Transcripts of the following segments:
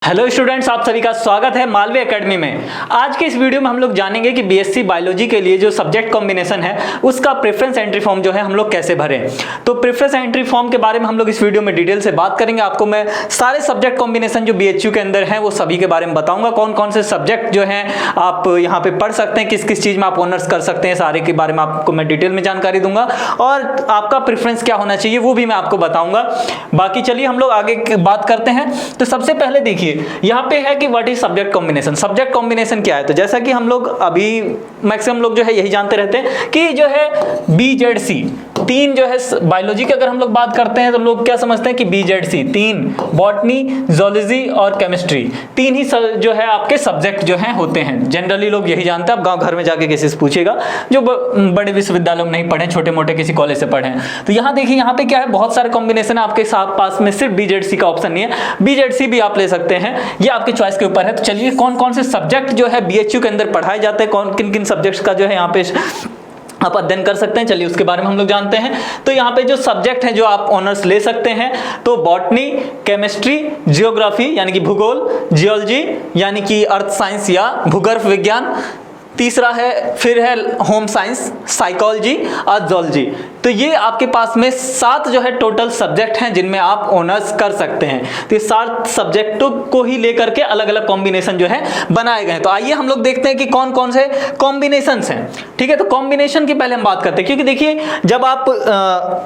Hello students, आप सभी का स्वागत है मालवी एकेडमी में। आज के इस वीडियो में हम लोग जानेंगे कि बीएससी बायोलॉजी के लिए जो सब्जेक्ट कॉम्बिनेशन है उसका प्रेफरेंस एंट्री फॉर्म जो है हम लोग कैसे भरें। तो प्रेफरेंस एंट्री फॉर्म के बारे में हम लोग इस वीडियो में डिटेल से बात करेंगे। आपको मैं सारे सब्जेक्ट कॉम्बिनेशन जो बीएचयू के अंदर हैं वो सभी के बारे में बताऊंगा। कौन कौन से सब्जेक्ट जो हैं आप यहाँ पे पढ़ सकते हैं, किस किस चीज़ में आप ऑनर्स कर सकते हैं, सारे के बारे में आपको मैं डिटेल में जानकारी दूंगा और आपका प्रेफरेंस क्या होना चाहिए वो भी मैं आपको बताऊंगा। बाकी चलिए हम लोग आगे बात करते हैं। तो सबसे पहले देखिए यहाँ पे है कि what is subject combination. Subject combination क्या है? तो जैसा कि हम लोग अभी मैक्सिमम लोग जो है यही जानते रहते हैं कि जो है BZC तीन जो है बायोलॉजी की अगर हम लोग बात करते हैं तो लोग क्या समझते हैं कि BZC तीन बॉटनी, जूलॉजी और केमिस्ट्री तीन ही जो है आपके सब्जेक्ट जो हैं होते हैं। जनरली लोग यही जानते हैं। आप गांव घर में जाके किसी से पूछेगा जो बड़े विश्वविद्यालयों में नहीं पढ़े, छोटे मोटे किसी कॉलेज से पढ़े हैं। तो यहाँ देखिए यहाँ पे क्या है, बहुत सारे कॉम्बिनेशन है आपके साथ पास में, सिर्फ BZC का ऑप्शन नहीं है। BZC भी आप ले सकते हैं, ये आपकी चॉइस के ऊपर है। तो चलिए कौन कौन से सब्जेक्ट जो है बीएचयू के अंदर पढ़ाए जाते हैं, कौन किन किन सब्जेक्ट्स का जो है यहाँ पे आप अध्ययन कर सकते हैं, चलिए उसके बारे में हम लोग जानते हैं। तो यहाँ पे जो सब्जेक्ट हैं जो आप ऑनर्स ले सकते हैं तो बॉटनी, केमिस्ट्री, जियोग्राफी यानी कि भूगोल, जियोलॉजी यानी कि अर्थ साइंस या भूगर्भ विज्ञान, तीसरा है फिर है होम साइंस, साइकोलॉजी और जूलॉजी। तो ये आपके पास में 7 जो है टोटल सब्जेक्ट हैं जिनमें आप ऑनर्स कर सकते हैं। तो ये 7 सब्जेक्टों को ही लेकर के अलग अलग कॉम्बिनेशन जो है बनाए गए हैं। तो आइए हम लोग देखते हैं कि कौन कौन से कॉम्बिनेशंस हैं। ठीक है, तो कॉम्बिनेशन की पहले हम बात करते हैं, क्योंकि देखिए जब आप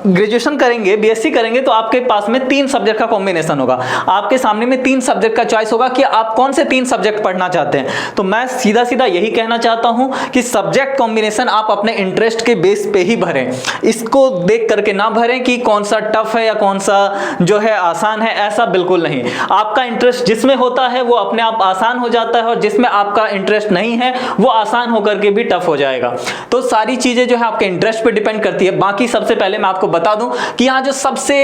ग्रेजुएशन करेंगे, बीएससी करेंगे तो आपके पास में 3 सब्जेक्ट का कॉम्बिनेशन होगा। आपके सामने में 3 सब्जेक्ट का चॉइस होगा कि आप कौन से 3 सब्जेक्ट पढ़ना चाहते हैं। तो मैं सीधा सीधा यही कहना चाहता हूं कि सब्जेक्ट कॉम्बिनेशन आप अपने इंटरेस्ट के बेस पे ही भरें। इसको देख करके ना भरें कि कौन सा टफ है या कौन सा जो है आसान है, ऐसा बिल्कुल नहीं। आपका इंटरेस्ट जिसमें होता है वो अपने आप आसान हो जाता है और जिसमें आपका इंटरेस्ट नहीं है वो आसान होकर के भी टफ हो जाएगा। तो सारी चीजें जो है आपके इंटरेस्ट पे डिपेंड करती है। बाकी सबसे पहले मैं आपको बता दूं कि यहाँ जो सबसे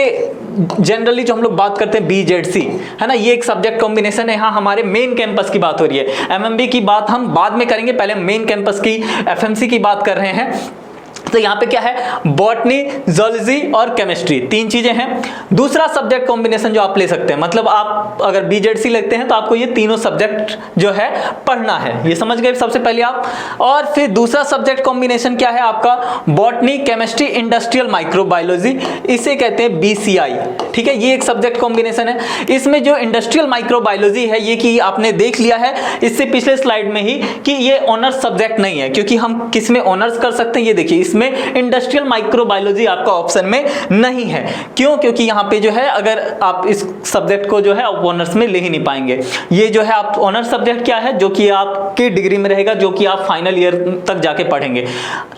जनरली जो हम लोग बात करते हैं BZC है ना, ये एक सब्जेक्ट कॉम्बिनेशन है। यहाँ हमारे मेन कैंपस की बात हो रही है, MMB की बात हम बाद में करेंगे, पहले मेन कैंपस की FMC की बात कर रहे हैं। तो यहाँ पे क्या है, बॉटनी, जूलॉजी और केमिस्ट्री 3 चीजें हैं। दूसरा सब्जेक्ट कॉम्बिनेशन जो आप ले सकते हैं, मतलब आप अगर BZC लेते हैं तो आपको ये तीनों सब्जेक्ट जो है पढ़ना है, ये समझ गए सबसे पहले आप। और फिर दूसरा सब्जेक्ट कॉम्बिनेशन क्या है आपका, बॉटनी, केमिस्ट्री, इंडस्ट्रियल माइक्रोबायोलॉजी, इसे कहते हैं BCI। ठीक है, ये एक सब्जेक्ट कॉम्बिनेशन है। इसमें जो इंडस्ट्रियल माइक्रोबायोलॉजी है ये कि आपने देख लिया है इससे पिछले स्लाइड में ही कि ये ऑनर्स सब्जेक्ट नहीं है, क्योंकि हम किस में ऑनर्स कर सकते हैं, ये देखिए इसमें इंडस्ट्रियल माइक्रोबायोलॉजी आपका ऑप्शन में नहीं है। क्यों? क्योंकि यहाँ पे जो है अगर आप इस सब्जेक्ट को जो है आप ऑनर्स में ले ही नहीं पाएंगे। ये जो है आप ऑनर्स सब्जेक्ट क्या है, जो कि आपके डिग्री में रहेगा, जो कि आप फाइनल ईयर तक जाके पढ़ेंगे।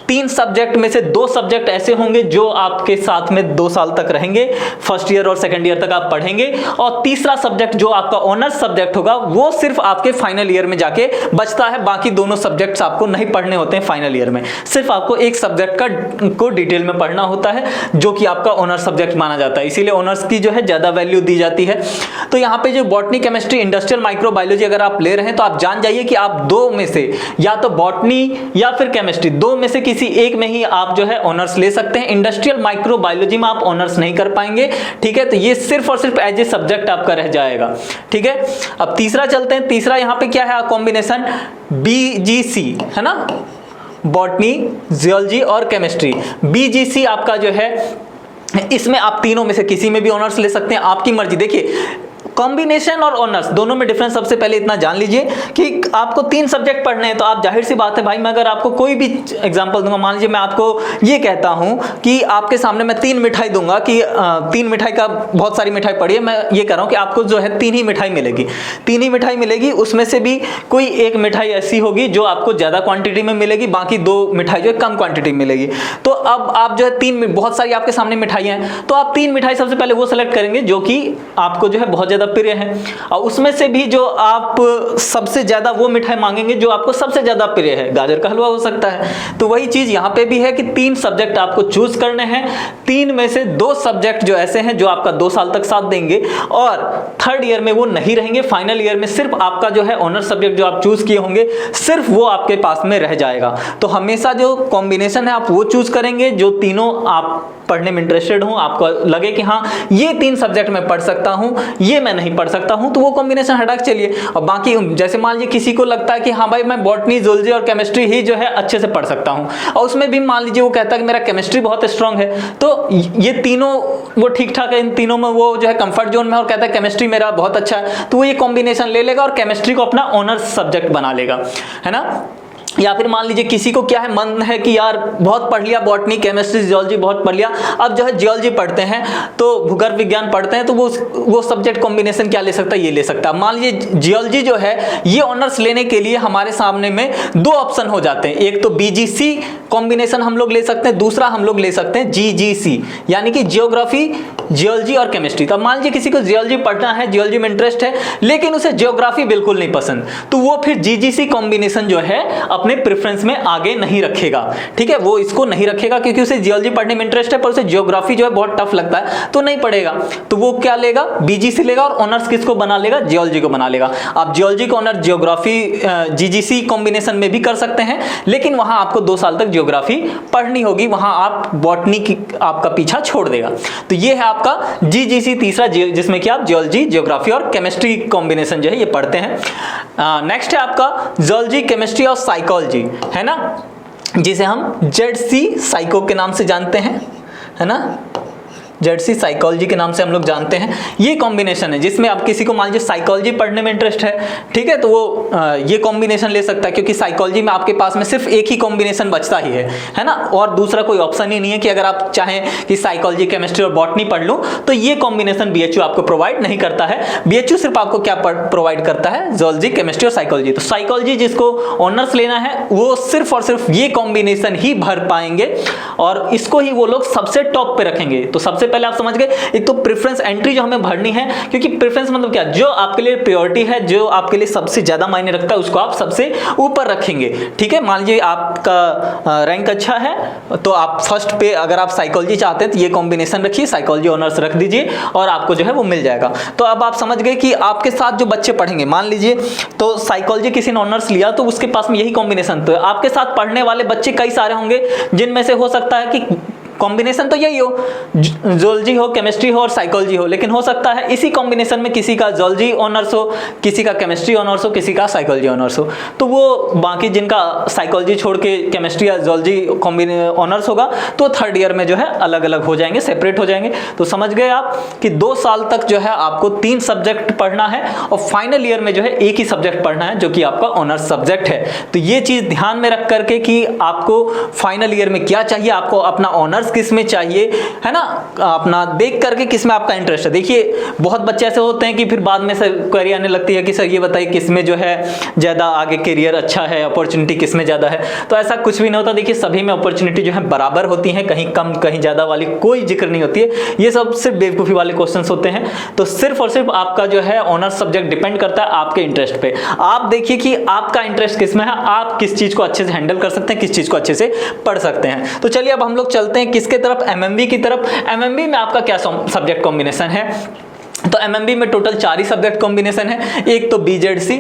3 सब्जेक्ट में से 2 सब्जेक्ट ऐसे होंगे जो आपके साथ में 2 साल तक रहेंगे, फर्स्ट ईयर और सेकंड ईयर तक आप पढ़ेंगे। और तीसरा सब्जेक्ट जो आपका ऑनर्स सब्जेक्ट होगा वो सिर्फ आपके फाइनल ईयर में जाके बचता है। बाकी दोनों सब्जेक्ट्स आपको नहीं पढ़ने होते हैं फाइनल ईयर में, सिर्फ आपको एक सब्जेक्ट को डिटेल में पढ़ना होता है जो कि आपका ऑनर्स सब्जेक्ट माना जाता है। इसीलिए ऑनर्स की जो है ज्यादा वैल्यू दी जाती है। तो यहाँ पे जो बॉटनी, केमिस्ट्री, इंडस्ट्रियल माइक्रोबायोलॉजी अगर आप ले रहे हैं तो आप जान जाइए कि आप 2 में से या तो बॉटनी या फिर केमिस्ट्री, 2 में से किसी एक में ही आप जो है ऑनर्स ले सकते हैं। इंडस्ट्रियल माइक्रोबायोलॉजी में आप ऑनर्स नहीं कर पाएंगे। ठीक है, तो ये सिर्फ और सिर्फ एज ए सब्जेक्ट आपका रह जाएगा। ठीक है, अब तीसरा चलते हैं। तीसरा यहाँ पे क्या है कॉम्बिनेशन, BGC है ना, बॉटनी, जियोलॉजी और केमिस्ट्री। BGC आपका जो है इसमें आप तीनों में से किसी में भी ऑनर्स ले सकते हैं, आपकी मर्जी। देखिए कॉम्बिनेशन और ऑनर्स दोनों में डिफरेंस सबसे पहले इतना जान लीजिए कि आपको 3 सब्जेक्ट पढ़ने हैं तो आप जाहिर सी बात है भाई, मैं अगर आपको कोई भी एग्जांपल दूंगा, मान लीजिए मैं आपको ये कहता हूं कि आपके सामने मैं 3 मिठाई दूंगा कि 3 मिठाई का बहुत सारी मिठाई पड़ी है, मैं ये कह रहा हूं कि आपको जो है 3 ही मिठाई मिलेगी, 3 ही मिठाई मिलेगी। उसमें से भी कोई एक मिठाई ऐसी होगी जो आपको ज्यादा क्वांटिटी में मिलेगी, बाकी 2 मिठाई जो है कम क्वांटिटी में मिलेगी। तो अब आप जो है 3, बहुत सारी आपके सामने मिठाइयां हैं तो आप 3 मिठाई सबसे पहले वो सेलेक्ट करेंगे जो कि आपको जो है बहुत ज्यादा प्रिय है, और उसमें से भी जो आप सबसे ज्यादा वो मिठाई मांगेंगे जो आपको सबसे ज्यादा प्रिय है, गाजर का हलवा हो सकता है। तो वही चीज यहाँ पे भी है कि 3 सब्जेक्ट आपको चूज करने हैं। 3 में से 2 सब्जेक्ट जो ऐसे हैं जो आपका 2 साल तक साथ देंगे और थर्ड ईयर में वो नहीं रहेंगे। फाइनल ईयर में सिर्फ आपका जो है ऑनर सब्जेक्ट जो आप चूज किए होंगे सिर्फ वो आपके पास में रह जाएगा। तो हमेशा जो कॉम्बिनेशन है आप वो चूज करेंगे जो तीनों आप पढ़ने में इंटरेस्टेड हूँ, आपको लगे कि हाँ ये 3 सब्जेक्ट मैं पढ़ सकता हूँ, ये मैं नहीं पढ़ सकता हूँ, तो वो कॉम्बिनेशन हटा के चलिए। और बाकी जैसे मान लीजिए किसी को लगता है कि हाँ भाई मैं बॉटनी, जूलॉजी और केमिस्ट्री ही जो है अच्छे से पढ़ सकता हूँ, और उसमें भी मान लीजिए वो कहता है कि मेरा केमिस्ट्री बहुत स्ट्रांग है, तो ये तीनों वो ठीक ठाक है, इन तीनों में वो जो है कंफर्ट जोन में, और कहता है केमिस्ट्री मेरा बहुत अच्छा है, तो वो ये कॉम्बिनेशन ले लेगा और केमिस्ट्री को अपना ऑनर्स सब्जेक्ट बना लेगा, है ना। या फिर मान लीजिए किसी को क्या है, मन है कि यार बहुत पढ़ लिया बॉटनी, केमिस्ट्री, जियोलॉजी बहुत पढ़ लिया, अब जो है जियोलॉजी पढ़ते हैं तो भूगर्भ विज्ञान पढ़ते हैं, तो वो सब्जेक्ट कॉम्बिनेशन क्या ले सकता है, ये ले सकता है। मान लीजिए जियोलॉजी जो है ये ऑनर्स लेने के लिए हमारे सामने में 2 ऑप्शन हो जाते हैं, एक तो बीजीसी कॉम्बिनेशन हम लोग ले सकते हैं, दूसरा हम लोग ले सकते हैं जीजीसी, यानी कि जियोग्राफी, जियोलॉजी और केमिस्ट्री। तो मान लीजिए किसी को जियोलॉजी पढ़ना है, जियोलॉजी में इंटरेस्ट है, लेकिन उसे जियोग्राफी बिल्कुल नहीं पसंद, तो वो फिर जीजीसी कॉम्बिनेशन जो है अपने प्रेफरेंस में आगे नहीं रखेगा, ठीक है, वो इसको नहीं रखेगा क्योंकि उसे जियोलॉजी पढ़ने में इंटरेस्ट है, पर उसे जियोग्राफी जो है बहुत टफ लगता है, तो नहीं पढ़ेगा, तो वो क्या लेगा, बीजीसी लेगा, और ऑनर्स किसको बना लेगा, जियोलॉजी को बना लेगा। आप जियोलॉजी को ऑनर्स जियोग्राफी जीजीसी कॉम्बिनेशन में भी कर सकते हैं, लेकिन वहां आपको 2 साल तक जियोग्राफी पढ़नी होगी, वहां आप बॉटनी की आपका पीछा छोड़ देगा। तो ये है आपका जीजीसी तीसरा, जिसमें कि आप जियोलॉजी, जियोग्राफी और केमिस्ट्री कॉम्बिनेशन जो है ये पढ़ते हैं। नेक्स्ट है आपका जियोलॉजी, केमिस्ट्री और साइकोलॉजी, है ना, जिसे हम जेडसी साइको के नाम से जानते हैं, है ना, जेडसी साइकोलॉजी के नाम से हम लोग जानते हैं। ये कॉम्बिनेशन है जिसमें आप किसी को मान लीजिए साइकोलॉजी पढ़ने में इंटरेस्ट है, ठीक है, तो वो ये कॉम्बिनेशन ले सकता है, क्योंकि साइकोलॉजी में आपके पास में सिर्फ एक ही कॉम्बिनेशन बचता ही है ना, और दूसरा कोई ऑप्शन ही नहीं है कि अगर आप चाहें कि साइकोलॉजी, केमिस्ट्री और बॉटनी पढ़ लूँ, तो ये कॉम्बिनेशन बीएचयू आपको प्रोवाइड नहीं करता है। बीएचयू सिर्फ आपको क्या प्रोवाइड करता है, जियोलॉजी, केमिस्ट्री और साइकोलॉजी। तो साइकोलॉजी जिसको ऑनर्स लेना है वो सिर्फ और सिर्फ ये कॉम्बिनेशन ही भर पाएंगे, और इसको ही वो लोग सबसे टॉप पे रखेंगे। तो सबसे पहले आप समझ गए, एक तो प्रेफरेंस एंट्री जो हमें भरनी है, क्योंकि प्रेफरेंस मतलब क्या, जो आपके लिए प्रायोरिटी है, जो आपके लिए सबसे ज्यादा मायने रखता है, उसको आप सबसे ऊपर रखेंगे, ठीक है। मान लीजिए आपका रैंक अच्छा है, तो आप फर्स्ट पे अगर आप साइकोलॉजी चाहते हैं तो ये कॉम्बिनेशन रखिए, साइकोलॉजी ऑनर्स रख दीजिए, और आपको जो है वो मिल जाएगा। तो अब आप समझ गए कि आपके साथ जो बच्चे पढ़ेंगे, मान लीजिए तो साइकोलॉजी किसी ने ऑनर्स लिया, तो उसके पास में यही कॉम्बिनेशन, तो आपके साथ पढ़ने वाले बच्चे कई सारे होंगे, जिनमें से हो सकता है कि कॉम्बिनेशन तो यही हो, जियोलॉजी हो, केमिस्ट्री हो और साइकोलॉजी हो, लेकिन हो सकता है इसी कॉम्बिनेशन में किसी का जियोलॉजी ऑनर्स हो, किसी का केमिस्ट्री ऑनर्स हो, किसी का साइकोलॉजी ऑनर्स हो, तो वो बाकी जिनका साइकोलॉजी छोड़ के केमिस्ट्री या जियोलॉजी ऑनर्स होगा, तो 3rd ईयर में जो है अलग अलग हो जाएंगे, सेपरेट हो जाएंगे। तो समझ गए आप कि 2 साल तक जो है आपको 3 सब्जेक्ट पढ़ना है, और फाइनल ईयर में जो है एक ही सब्जेक्ट पढ़ना है, जो कि आपका ऑनर्स सब्जेक्ट है। तो ये चीज ध्यान में रख करके कि आपको फाइनल ईयर में क्या चाहिए, आपको अपना ऑनर्स किस में चाहिए, है ना, अपना देख करके किस में आपका इंटरेस्ट है। देखिए बहुत बच्चे ऐसे होते हैं कि फिर बाद में सर क्वेरी आने लगती है कि सर ये बताइए किस में जो है ज़्यादा आगे करियर अच्छा है, अपॉर्चुनिटी किस में ज़्यादा है। तो ऐसा कुछ भी नहीं होता, देखिए सभी में अपॉर्चुनिटी जो है बराबर होती है, कहीं कम कहीं ज़्यादा वाली कोई जिक्र नहीं होती है। ये सब सिर्फ बेवकूफ़ी वाले क्वेश्चन होते हैं। तो सिर्फ और सिर्फ आपका जो है ऑनर्स सब्जेक्ट डिपेंड करता है आपके इंटरेस्ट पे। आप देखिए कि आपका इंटरेस्ट किस में है, आप किस चीज़ को अच्छे से हैंडल कर सकते हैं, किस चीज़ को अच्छे से पढ़ सकते हैं। तो चलिए अब हम लोग चलते हैं किसके तरफ, एमएमबी की तरफ। एमएमबी में आपका क्या सब्जेक्ट कॉम्बिनेशन है, तो एमएमबी में टोटल 4 ही सब्जेक्ट कॉम्बिनेशन है। एक तो बीजेडसी,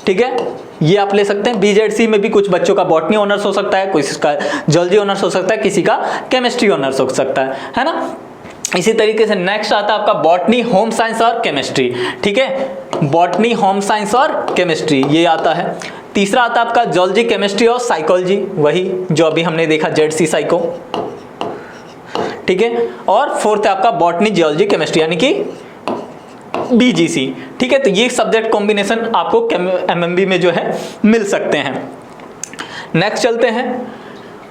ठीक है, ये आप ले सकते हैं। बीजेडसी में भी कुछ बच्चों का बॉटनी ऑनर्स हो सकता है, किसी का जियोलॉजी ऑनर्स हो सकता है, किसी का केमिस्ट्री ऑनर्स हो सकता है ना। इसी तरीके से नेक्स्ट आता है आपका बॉटनी, होम साइंस और केमिस्ट्री, ठीक है, बॉटनी, होम साइंस और केमिस्ट्री ये आता है। तीसरा आता है आपका जियोलॉजी, केमिस्ट्री और साइकोलॉजी, वही जो अभी हमने देखा जेडसी साइको, ठीक है। और फोर्थ है आपका बॉटनी, जियोलॉजी, केमिस्ट्री यानी कि बीजीसी, ठीक है। तो ये सब्जेक्ट कॉम्बिनेशन आपको एमएमबी में जो है मिल सकते हैं। नेक्स्ट चलते हैं।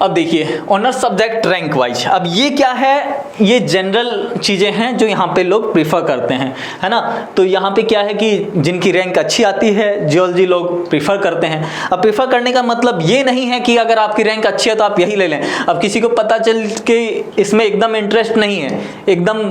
अब देखिए ऑनर्स सब्जेक्ट रैंक वाइज, अब ये क्या है, ये जनरल चीज़ें हैं जो यहाँ पे लोग प्रीफर करते हैं, है ना। तो यहाँ पे क्या है कि जिनकी रैंक अच्छी आती है जियोलॉजी लोग प्रीफर करते हैं। अब प्रीफर करने का मतलब ये नहीं है कि अगर आपकी रैंक अच्छी है तो आप यही ले लें। अब किसी को पता चल के इसमें एकदम इंटरेस्ट नहीं है, एकदम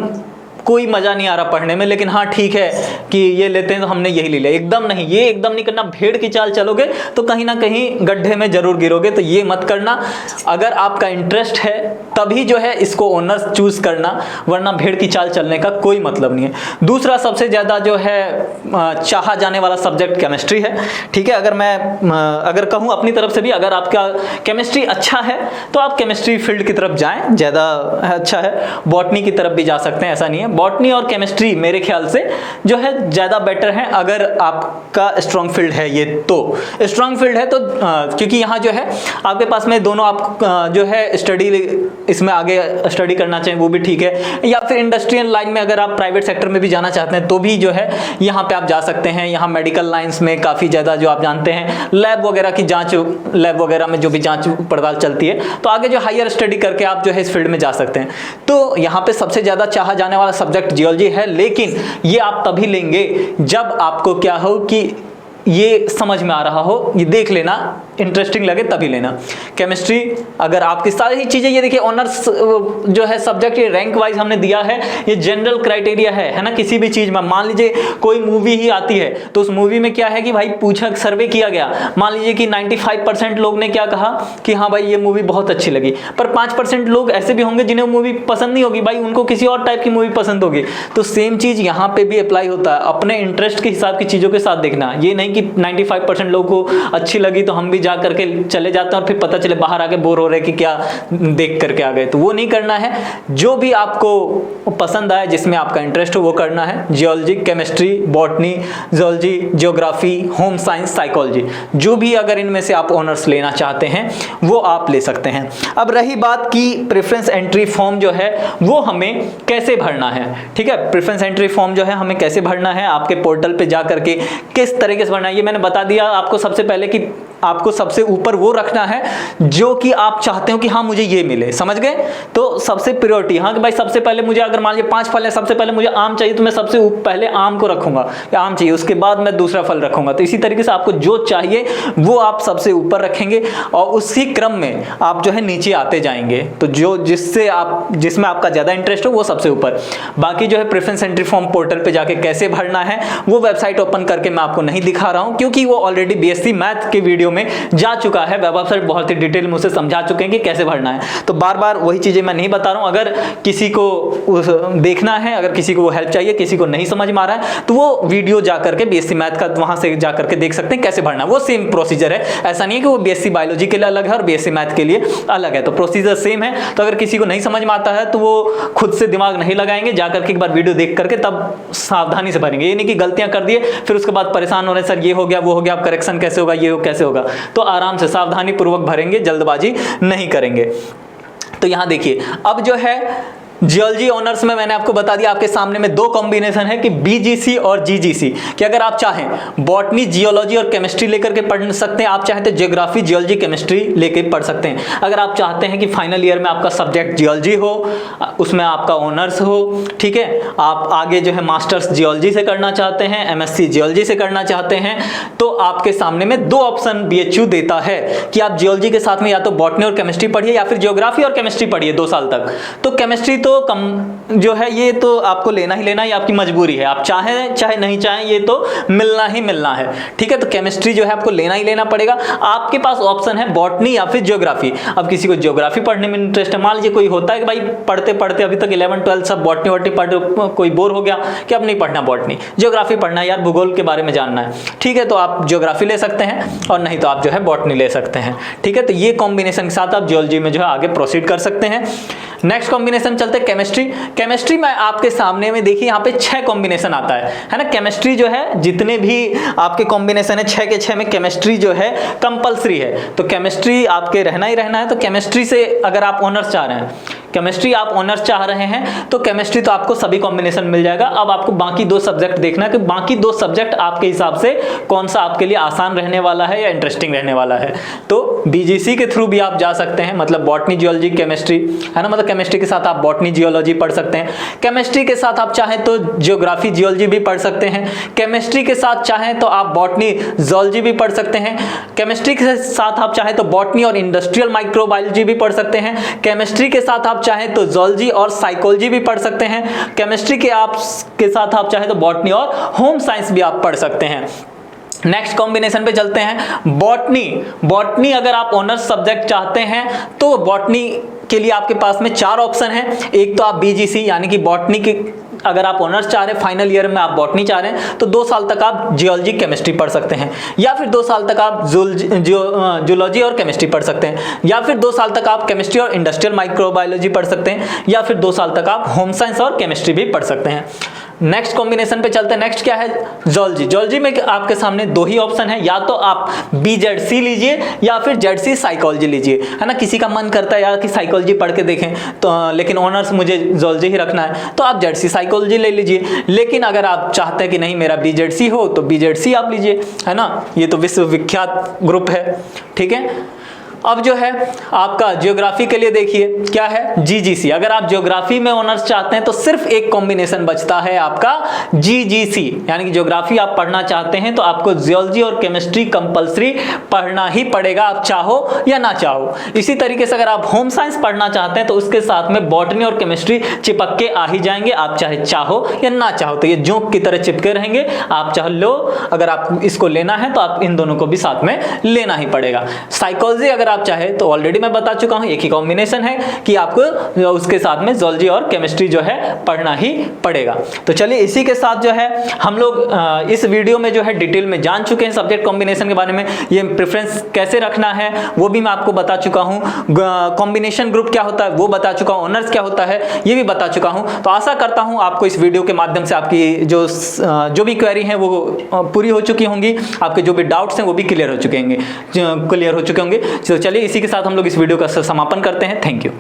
कोई मजा नहीं आ रहा पढ़ने में, लेकिन हाँ ठीक है कि ये लेते हैं तो हमने यही ले लिया। एकदम नहीं, ये एकदम नहीं करना। भेड़ की चाल चलोगे तो कहीं ना कहीं गड्ढे में जरूर गिरोगे, तो ये मत करना। अगर आपका इंटरेस्ट है तभी जो है इसको ऑनर्स चूज करना, वरना भेड़ की चाल चलने का कोई मतलब नहीं है। दूसरा सबसे ज्यादा जो है चाहा जाने वाला सब्जेक्ट केमिस्ट्री है, ठीक है। अगर मैं अगर कहूँ अपनी तरफ से भी, अगर आपका केमिस्ट्री अच्छा है तो आप केमिस्ट्री फील्ड की तरफ जाएं, ज़्यादा अच्छा है। बॉटनी की तरफ भी जा सकते हैं, ऐसा नहीं है। बॉटनी और केमिस्ट्री मेरे ख्याल से जो है ज़्यादा बेटर है अगर आपका स्ट्रॉन्ग फील्ड है ये। तो स्ट्रॉन्ग फील्ड है तो क्योंकि यहाँ जो है आपके पास में दोनों, आप जो है स्टडी इसमें आगे स्टडी करना चाहें वो भी ठीक है, या फिर इंडस्ट्रियल लाइन में अगर आप प्राइवेट सेक्टर में भी जाना चाहते हैं तो भी जो है यहाँ पे आप जा सकते हैं। यहाँ मेडिकल लाइन्स में काफ़ी ज़्यादा जो आप जानते हैं लैब वगैरह की जाँच, लैब वगैरह में जो भी जाँच पड़ताल चलती है, तो आगे जो हायर स्टडी करके आप जो है इस फील्ड में जा सकते हैं। तो यहाँ पे सबसे ज़्यादा चाहा जाने वाला सब्जेक्ट जियोलॉजी है, लेकिन ये आप तभी लेंगे जब आपको क्या हो कि ये समझ में आ रहा हो, ये देख लेना, इंटरेस्टिंग लगे तभी लेना। केमिस्ट्री अगर आपकी सारी चीज़ें, ये देखिए ऑनर्स जो है सब्जेक्ट ये रैंक वाइज हमने दिया है, ये जनरल क्राइटेरिया है ना। किसी भी चीज़ में मान लीजिए कोई मूवी ही आती है तो उस मूवी में क्या है कि भाई पूछा, सर्वे किया गया, मान लीजिए कि 95% लोग ने क्या कहा कि हाँ भाई ये मूवी बहुत अच्छी लगी, पर 5% लोग ऐसे भी होंगे जिन्हें मूवी पसंद नहीं होगी, भाई उनको किसी और टाइप की मूवी पसंद होगी। तो सेम चीज़ यहाँ पे भी अप्लाई होता है, अपने इंटरेस्ट के हिसाब की चीज़ों के साथ देखना। ये नहीं कि 95% लोगों को अच्छी लगी तो हम भी जा करके चले जाते हैं और फिर पता चले बाहर आके बोर हो रहे कि क्या देख करके आ गए, तो वो नहीं करना है। जो भी आपको पसंद आए, जिसमें आपका इंटरेस्ट हो, वो करना है। Geology, chemistry, botany, zoology, geography, home science, psychology, जो भी अगर इनमें से आप ऑनर्स लेना चाहते हैं वो आप ले सकते हैं। अब रही बात की प्रेफरेंस एंट्री फॉर्म जो है वो हमें कैसे भरना है, ठीक है। प्रेफरेंस एंट्री फॉर्म जो है हमें कैसे भरना है, आपके पोर्टल पे जा करके किस तरीके से भरना है, ये मैंने बता दिया आपको सबसे पहले कि आपको सबसे ऊपर वो रखना है जो कि आप चाहते हो कि हाँ मुझे ये मिले, समझ गए। तो सबसे प्रायोरिटी, हाँ कि भाई सबसे पहले मुझे, अगर मान लीजिए 5 फल है, सबसे पहले मुझे आम चाहिए तो मैं सबसे पहले आम को रखूंगा कि आम चाहिए, उसके बाद मैं दूसरा फल रखूंगा। तो इसी तरीके से आपको जो चाहिए वो आप सबसे ऊपर रखेंगे और उसी क्रम में आप जो है नीचे आते जाएंगे। तो जो जिसमें आपका ज्यादा इंटरेस्ट हो वो सबसे ऊपर। बाकी जो है प्रेफरेंस एंट्री फॉर्म पोर्टल पे जाके कैसे भरना है वो वेबसाइट ओपन करके मैं आपको नहीं दिखा रहा हूं, क्योंकि वो ऑलरेडी बीएससी मैथ के वीडियो में जा चुका है। वेबसाइट बहुत ही डिटेल में उसे समझा चुके हैं कि कैसे भरना है, तो बार बार वही चीजें मैं नहीं बता रहा हूं। अगर किसी को देखना है, अगर किसी को वो हेल्प चाहिए, किसी को नहीं समझ में आ रहा है, तो वो वीडियो जा करके बीएससी मैथ का वहां से जा करके देख सकते हैं कैसे भरना है। वो सेम प्रोसीजर है, ऐसा नहीं है कि वो बीएससी बायोलॉजी के लिए अलग है और बीएससी मैथ के लिए अलग है, तो प्रोसीजर सेम है। तो अगर किसी को नहीं समझ में आता है तो वो खुद से दिमाग नहीं लगाएंगे, जा करके एक बार वीडियो देख करके तब सावधानी से भरेंगे। ये नहीं कि गलतियां कर दिए फिर उसके बाद परेशान हो रहे, सर ये हो गया वो हो गया, अब करेक्शन कैसे होगा, ये कैसे होगा। तो आराम से सावधानी पूर्वक भरेंगे, जल्दबाजी नहीं करेंगे। तो यहां देखिए अब जो है जियोलॉजी ऑनर्स में मैंने आपको बता दिया, आपके सामने में 2 कॉम्बिनेशन है कि बीजीसी और जीजीसी, कि अगर आप चाहें बॉटनी, जियोलॉजी और केमिस्ट्री लेकर के पढ़ सकते हैं, आप चाहें तो जियोग्राफी, जियोलॉजी, केमिस्ट्री लेकर पढ़ सकते हैं। अगर आप चाहते हैं कि फाइनल ईयर में आपका सब्जेक्ट जियोलॉजी हो, उसमें आपका ऑनर्स हो, ठीक है, आप आगे जो है मास्टर्स जियोलॉजी से करना चाहते हैं, एमएससी जियोलॉजी से करना चाहते हैं, तो आपके सामने में 2 ऑप्शन बीएचयू देता है कि आप जियोलॉजी के साथ में या तो बॉटनी और केमिस्ट्री पढ़िए या फिर जियोग्राफी और केमिस्ट्री पढ़िए 2 साल तक। तो केमिस्ट्री तो कम जो है ये तो आपको लेना ही लेना, ये आपकी मजबूरी है, आप चाहें चाहे नहीं चाहें ये तो मिलना ही मिलना है, ठीक है। तो केमिस्ट्री जो है आपको लेना ही लेना पड़ेगा। आपके पास ऑप्शन है बॉटनी या फिर ज्योग्राफी। अब किसी को ज्योग्राफी पढ़ने में इंटरेस्ट है, मान लीजिए कोई होता है कि भाई पढ़ते पढ़ते अभी तक 11 12 सब बॉटनी वॉटनी पढ़, कोई बोर हो गया कि अब नहीं पढ़ना बॉटनी, ज्योग्राफी पढ़ना है यार, भूगोल के बारे में जानना है, ठीक है, तो आप ज्योग्राफी ले सकते हैं और नहीं तो आप जो है बॉटनी ले सकते हैं, ठीक है। तो ये कॉम्बिनेशन के साथ आप जियोलॉजी में जो है आगे प्रोसीड कर सकते हैं। नेक्स्ट कॉम्बिनेशन चलते हैं केमिस्ट्री। केमिस्ट्री में आपके सामने में देखिए यहाँ पे 6 कॉम्बिनेशन आता है ना। केमिस्ट्री जो है जितने भी आपके कॉम्बिनेशन है 6 के 6 में केमिस्ट्री जो है कंपलसरी है, तो केमिस्ट्री आपके रहना ही रहना है। तो केमिस्ट्री से अगर आप ऑनर्स चाह रहे हैं, केमिस्ट्री आप ऑनर्स चाह रहे हैं तो केमिस्ट्री तो आपको सभी कॉम्बिनेशन मिल जाएगा। अब आपको बाकी 2 सब्जेक्ट देखना है कि बाकी 2 सब्जेक्ट आपके हिसाब से कौन सा आपके लिए आसान रहने वाला है या इंटरेस्टिंग रहने वाला है। तो बीजीसी के थ्रू भी आप जा सकते हैं, मतलब बॉटनी, जियोलॉजी, केमिस्ट्री है ना, मतलब केमिस्ट्री के साथ आप बॉटनी, जियोलॉजी पढ़ सकते हैं। केमिस्ट्री के साथ आप चाहें तो जियोग्राफी, जियोलॉजी भी पढ़ सकते हैं। केमिस्ट्री के साथ चाहें तो आप बॉटनी, ज़ूलॉजी भी पढ़ सकते हैं। केमिस्ट्री के साथ आप चाहें तो बॉटनी और इंडस्ट्रियल माइक्रोबायोलॉजी भी पढ़ सकते हैं। केमिस्ट्री के साथ आप चाहें तो जूलॉजी और साइकोलॉजी भी पढ़ सकते हैं। केमिस्ट्री के साथ आप चाहें तो बॉटनी और होम साइंस भी आप पढ़ सकते हैं। नेक्स्ट कॉम्बिनेशन पे चलते हैं, बॉटनी अगर आप ऑनर्स सब्जेक्ट चाहते हैं तो बॉटनी के लिए आपके पास में 4 ऑप्शन हैं। एक तो आप बीजीसी यानी कि बॉटनी के अगर आप ऑनर्स चाह रहे हैं, फाइनल ईयर में आप बॉटनी चाह रहे हैं तो 2 साल तक आप जियोलॉजी केमिस्ट्री पढ़ सकते हैं, या फिर 2 साल तक आप जूलॉजी और केमिस्ट्री पढ़ सकते हैं, या फिर 2 साल तक आप केमिस्ट्री और इंडस्ट्रियल माइक्रोबायोलॉजी पढ़ सकते हैं, या फिर 2 साल तक आप होम साइंस और केमिस्ट्री भी पढ़ सकते हैं। नेक्स्ट कॉम्बिनेशन पे चलते हैं। नेक्स्ट क्या है, जूलॉजी में आपके सामने 2 ही ऑप्शन है, या तो आप बीजेडसी लीजिए या फिर जेडसी साइकोलॉजी लीजिए, है ना। किसी का मन करता है यार कि साइकोलॉजी पढ़ के देखें तो, लेकिन ऑनर्स मुझे जूलॉजी ही रखना है तो आप जेडसी साइकोलॉजी ले लीजिए। लेकिन अगर आप चाहते हैं कि नहीं मेरा बीजेडसी हो तो बीजेडसी आप लीजिए, है ना। ये तो विश्वविख्यात ग्रुप है, ठीक है। अब जो है आपका ज्योग्राफी के लिए देखिए क्या है, जीजीसी। अगर आप ज्योग्राफी में ऑनर्स चाहते हैं तो सिर्फ एक कॉम्बिनेशन बचता है आपका जीजीसी, यानी कि ज्योग्राफी आप पढ़ना चाहते हैं तो आपको जियोलॉजी और केमिस्ट्री कंपलसरी पढ़ना ही पड़ेगा, आप चाहो या ना चाहो। इसी तरीके से अगर आप होम साइंस पढ़ना चाहते हैं तो उसके साथ में बॉटनी और केमिस्ट्री चिपक के आ ही जाएंगे, आप चाहे चाहो या ना चाहो तो ये जोंक की तरह चिपके रहेंगे। आप चाहे लो, अगर आप इसको लेना है तो आप इन दोनों को भी साथ में लेना ही पड़ेगा। साइकोलॉजी अगर आप चाहे तो ऑलरेडी मैं बता चुका हूं, एक ही कॉम्बिनेशन है कि आपको उसके साथ में जूलॉजी और केमिस्ट्री जो है पढ़ना ही पड़ेगा। तो चलिए इसी के साथ जो है हम लोग इस वीडियो में जो है डिटेल में जान चुके हैं सब्जेक्ट कॉम्बिनेशन के बारे में। ये प्रेफरेंस कैसे रखना है वो भी मैं आपको बता चुका हूं, कॉम्बिनेशन ग्रुप क्या होता है वो बता चुका हूं, ऑनर्स क्या होता है ये भी बता चुका हूं। तो आशा करता हूं आपको इस वीडियो के माध्यम से आपकी जो भी क्वेरी है वो पूरी हो चुकी होंगी, आपके जो भी डाउट्स हैं वो भी क्लियर हो चुके होंगे। तो चलिए इसी के साथ हम लोग इस वीडियो का समापन करते हैं। Thank you.